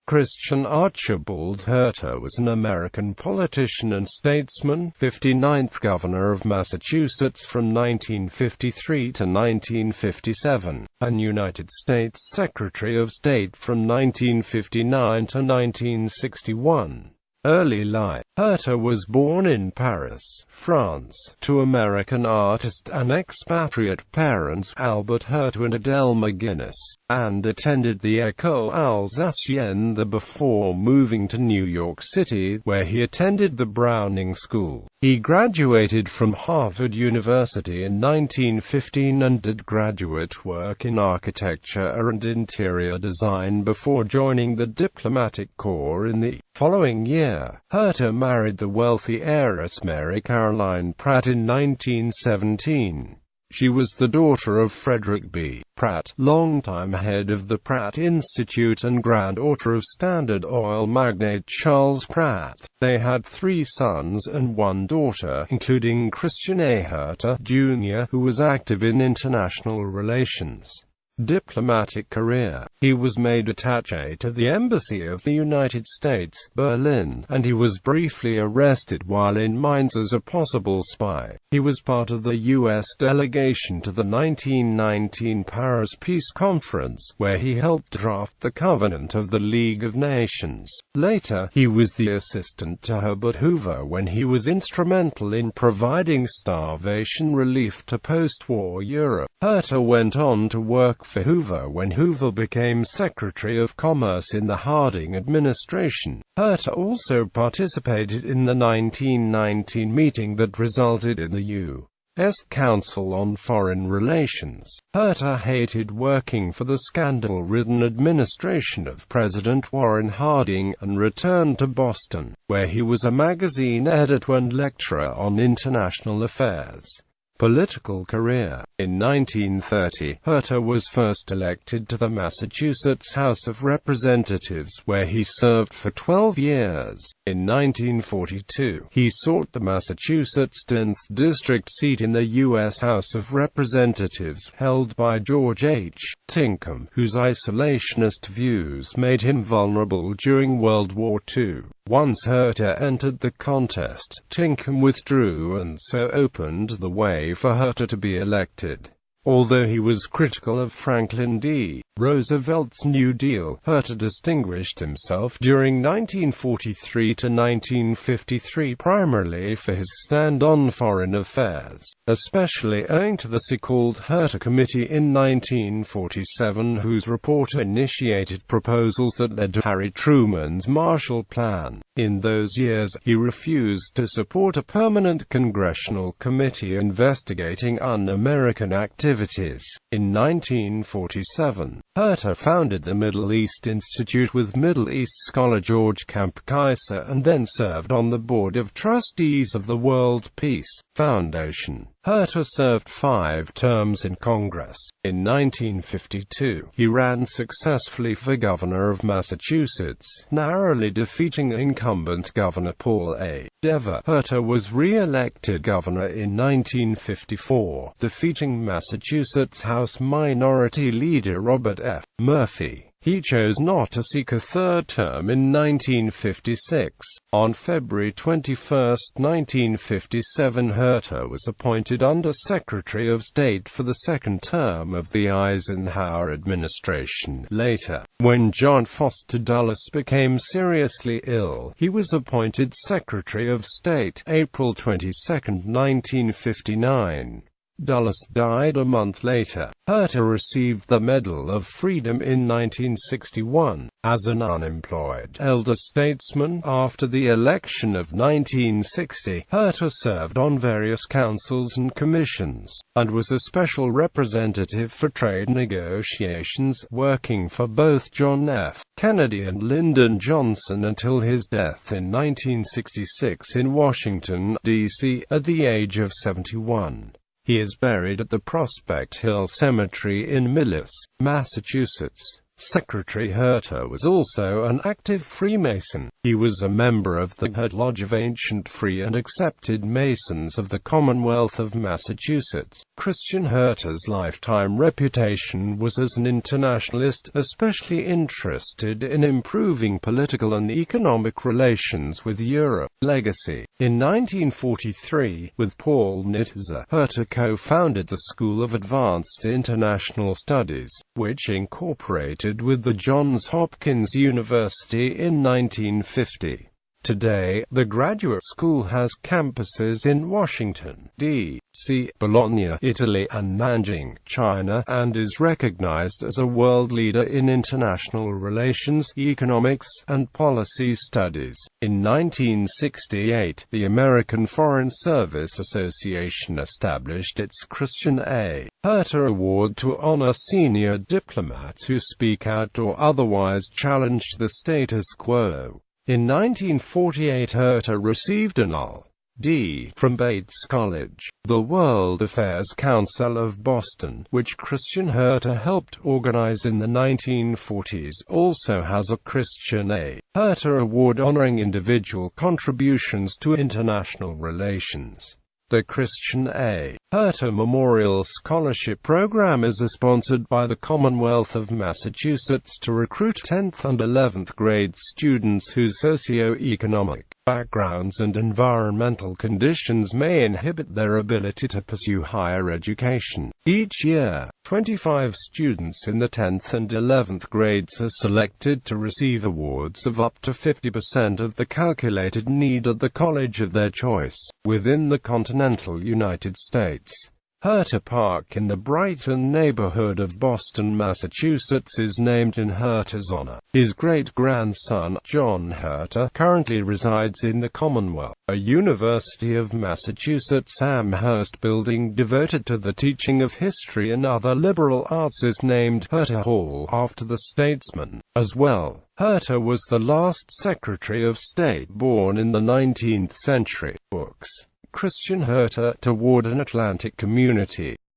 Christian Archibald Herter was an American politician and statesman, 59th Governor of Massachusetts from 1953 to 1957, and United States Secretary of State from 1959 to 1961. Early life. Herter was born in Paris, France, to American artist and expatriate parents Albert Herter and Adele McGuinness, and attended the École Alsacienne before moving to New York City, where he attended the Browning School. He graduated from Harvard University in 1915 and did graduate work in architecture and interior design before joining the diplomatic corps in the following year. Herter married the wealthy heiress Mary Caroline Pratt in 1917. She was the daughter of Frederick B. Pratt, longtime head of the Pratt Institute and granddaughter of Standard Oil magnate Charles Pratt. They had 3 sons and 1 daughter, including Christian A. Herter, Jr., who was active in international relations. Diplomatic career. He was made attaché to the Embassy of the United States, Berlin, and he was briefly arrested while in Mainz as a possible spy. He was part of the U.S. delegation to the 1919 Paris Peace Conference, where he helped draft the Covenant of the League of Nations. Later, he was the assistant to Herbert Hoover when he was instrumental in providing starvation relief to post-war Europe. Herter went on to work for Hoover when Hoover became Secretary of Commerce in the Harding administration. Herter also participated in the 1919 meeting that resulted in the U.S. Council on Foreign Relations. Herter hated working for the scandal-ridden administration of President Warren Harding and returned to Boston, where he was a magazine editor and lecturer on international affairs. Political career. In 1930, Herter was first elected to the Massachusetts House of Representatives, where he served for 12 years. In 1942, he sought the Massachusetts 10th District seat in the U.S. House of Representatives, held by George H. Tinkham, whose isolationist views made him vulnerable during World War II. Once Herter entered the contest, Tinkham withdrew and so opened the way for Herter to be elected. Although he was critical of Franklin D. Roosevelt's New Deal, Herter distinguished himself during 1943 to 1953 primarily for his stand on foreign affairs, especially owing to the so-called Herter Committee in 1947, whose report initiated proposals that led to Harry Truman's Marshall Plan. In those years, he refused to support a permanent congressional committee investigating un-American activities. In 1947, Herter founded the Middle East Institute with Middle East scholar George Camp Kaiser and then served on the Board of Trustees of the World Peace Foundation. Herter served 5 terms in Congress. In 1952, he ran successfully for governor of Massachusetts, narrowly defeating incumbent Governor Paul A. Dever. Herter was re-elected governor in 1954, defeating Massachusetts House Minority Leader Robert F. Murphy. He chose not to seek a 3rd term in 1956. On February 21, 1957, Herter was appointed Under Secretary of State for the 2nd term of the Eisenhower administration. Later, when John Foster Dulles became seriously ill, he was appointed Secretary of State, April 22, 1959. Dulles died a month later. Herter received the Medal of Freedom in 1961. As an unemployed elder statesman, after the election of 1960, Herter served on various councils and commissions, and was a special representative for trade negotiations, working for both John F. Kennedy and Lyndon Johnson until his death in 1966 in Washington, D.C., at the age of 71. He is buried at the Prospect Hill Cemetery in Millis, Massachusetts. Secretary Herter was also an active Freemason. He was a member of the Head Lodge of Ancient Free and Accepted Masons of the Commonwealth of Massachusetts. Christian Herter's lifetime reputation was as an internationalist, especially interested in improving political and economic relations with Europe. Legacy. In 1943, with Paul Nitze, Herter co-founded the School of Advanced International Studies, which incorporated with the Johns Hopkins University in 1950. Today, the graduate school has campuses in Washington, D.C., Bologna, Italy, and Nanjing, China, and is recognized as a world leader in international relations, economics, and policy studies. In 1968, the American Foreign Service Association established its Christian A. Herter Award to honor senior diplomats who speak out or otherwise challenge the status quo. In 1948, Herter received an LL.D. from Bates College. The World Affairs Council of Boston, which Christian Herter helped organize in the 1940s, also has a Christian A. Herter Award honoring individual contributions to international relations. The Christian A. Herter Memorial Scholarship Program is sponsored by the Commonwealth of Massachusetts to recruit 10th and 11th grade students whose socio-economic backgrounds and environmental conditions may inhibit their ability to pursue higher education. Each year, 25 students in the 10th and 11th grades are selected to receive awards of up to 50% of the calculated need at the college of their choice. Within the continental United States, Herter Park in the Brighton neighborhood of Boston, Massachusetts is named in Herter's honor. His great-grandson, John Herter, currently resides in the Commonwealth. A University of Massachusetts Amherst building devoted to the teaching of history and other liberal arts is named Herter Hall after the statesman. As well, Herter was the last Secretary of State born in the 19th century. Books. Christian Herter, toward an Atlantic Community.